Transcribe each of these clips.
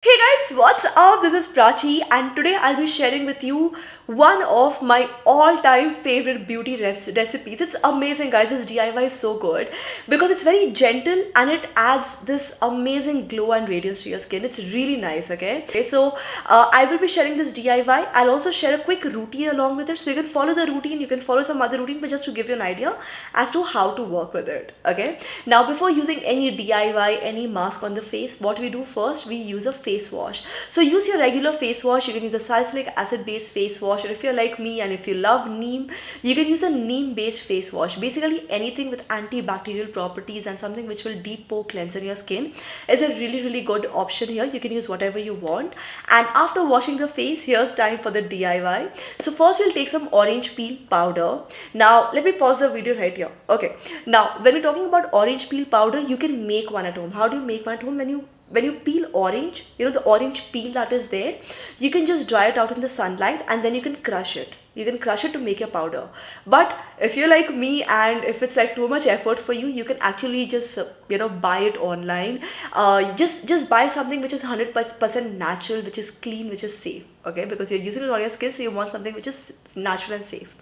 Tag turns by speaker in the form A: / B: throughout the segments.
A: Hey guys, what's up? This is Prachi and today I'll be sharing with you one of my all-time favorite beauty recipes. It's amazing guys, this DIY is so good because it's very gentle and it adds this amazing glow and radiance to your skin. It's really nice, okay, so I will be sharing this DIY. I'll also share a quick routine along with it so you can follow the routine, you can follow some other routine, but just to give you an idea as to how to work with it, okay? Now before using any DIY, any mask on the face, what we do first, we use a face wash. So use your regular face wash. You can use a salicylic acid based face wash, or if you're like me and if you love neem, you can use a neem based face wash. Basically anything with antibacterial properties and something which will deep pore cleanse in your skin is a really good option here. You can use whatever you want. And after washing the face, here's time for the DIY. So first we'll take some orange peel powder. Now let me pause the video right here. Okay, now when we're talking about orange peel powder, you can make one at home. How do you make one at home? When you peel orange, the orange peel that is there, you can just dry it out in the sunlight and then you can crush it. You can crush it to make your powder. But if you're like me and if it's like too much effort for you, you can actually just buy it online. Just buy something which is 100% natural, which is clean, which is safe. Okay, because you're using it on your skin, so you want something which is natural and safe.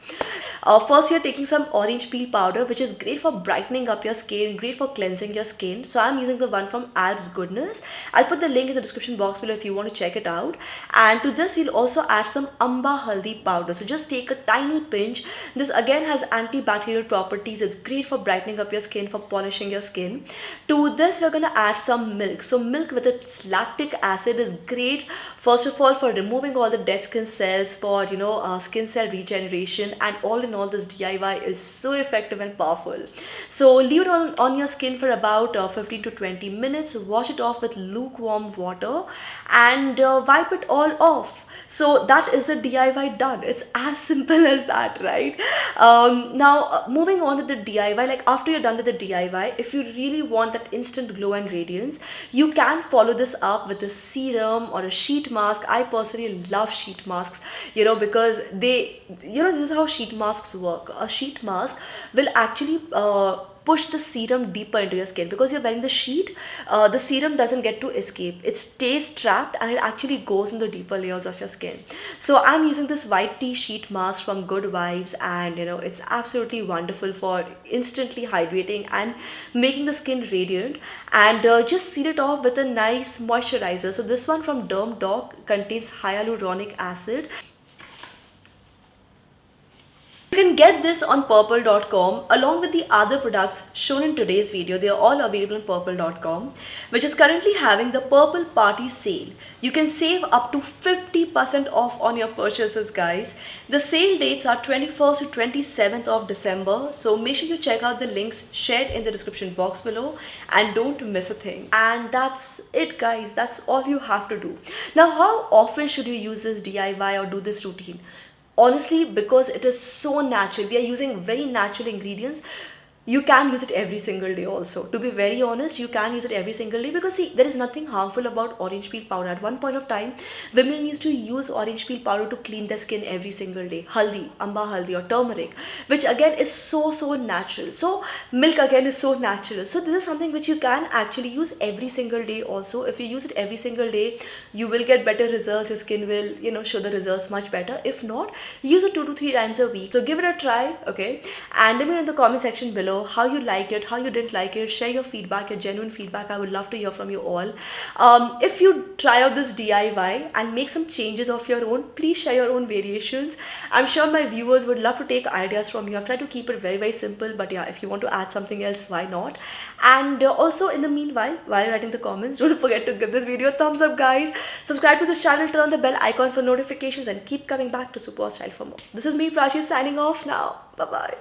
A: First, you're taking some orange peel powder, which is great for brightening up your skin, great for cleansing your skin. So I'm using the one from Alb's Goodness. I'll put the link in the description box below if you want to check it out. And to this, we'll also add some Amba Haldi powder. So just take a tiny pinch. This again has antibacterial properties. It's great for brightening up your skin, for polishing your skin. To this, we're gonna add some milk. So milk with its lactic acid is great, first of all, for removing all the dead skin cells, for skin cell regeneration, and all in all, this DIY is so effective and powerful. So leave it on your skin for about 15 to 20 minutes. Wash it off with lukewarm water and wipe it all off. So that is the DIY done. It's as simple as that, right? Now moving on to the DIY, like after you're done with the DIY, if you really want that instant glow and radiance, you can follow this up with a serum or a sheet mask. I personally love sheet masks, because this is how sheet masks work. A sheet mask will actually push the serum deeper into your skin. Because you're wearing the sheet, the serum doesn't get to escape. It stays trapped and it actually goes in the deeper layers of your skin. So I'm using this white tea sheet mask from Good Vibes, and it's absolutely wonderful for instantly hydrating and making the skin radiant. And just seal it off with a nice moisturizer. So this one from Derm Doc contains hyaluronic acid. You can get this on purple.com along with the other products shown in today's video. They are all available on purple.com, which is currently having the Purple Party sale. You can save up to 50% off on your purchases, guys. The sale dates are 21st to 27th of December. So make sure you check out the links shared in the description box below and don't miss a thing. And that's it, guys. That's all you have to do. Now, how often should you use this DIY or do this routine? Honestly, because it is so natural, we are using very natural ingredients. You can use it every single day also. To be very honest, you can use it every single day because see, there is nothing harmful about orange peel powder. At one point of time, women used to use orange peel powder to clean their skin every single day. Haldi, amba haldi or turmeric, which again is so natural. So milk again is so natural. So this is something which you can actually use every single day also. If you use it every single day, you will get better results. Your skin will, show the results much better. If not, use it 2 to 3 times a week. So give it a try, okay? And let me know in the comment section below how you liked it, how you didn't like it. Share your feedback, your genuine feedback. I would love to hear from you all. If you try out this DIY and make some changes of your own, please share your own variations. I'm sure my viewers would love to take ideas from you. I've tried to keep it very simple, but yeah, if you want to add something else, why not? And also in the meanwhile, while you're writing the comments, don't forget to give this video a thumbs up, guys. Subscribe to this channel, turn on the bell icon for notifications, and keep coming back to Superwowstyle for more. This is me, Prachi, signing off now. Bye bye.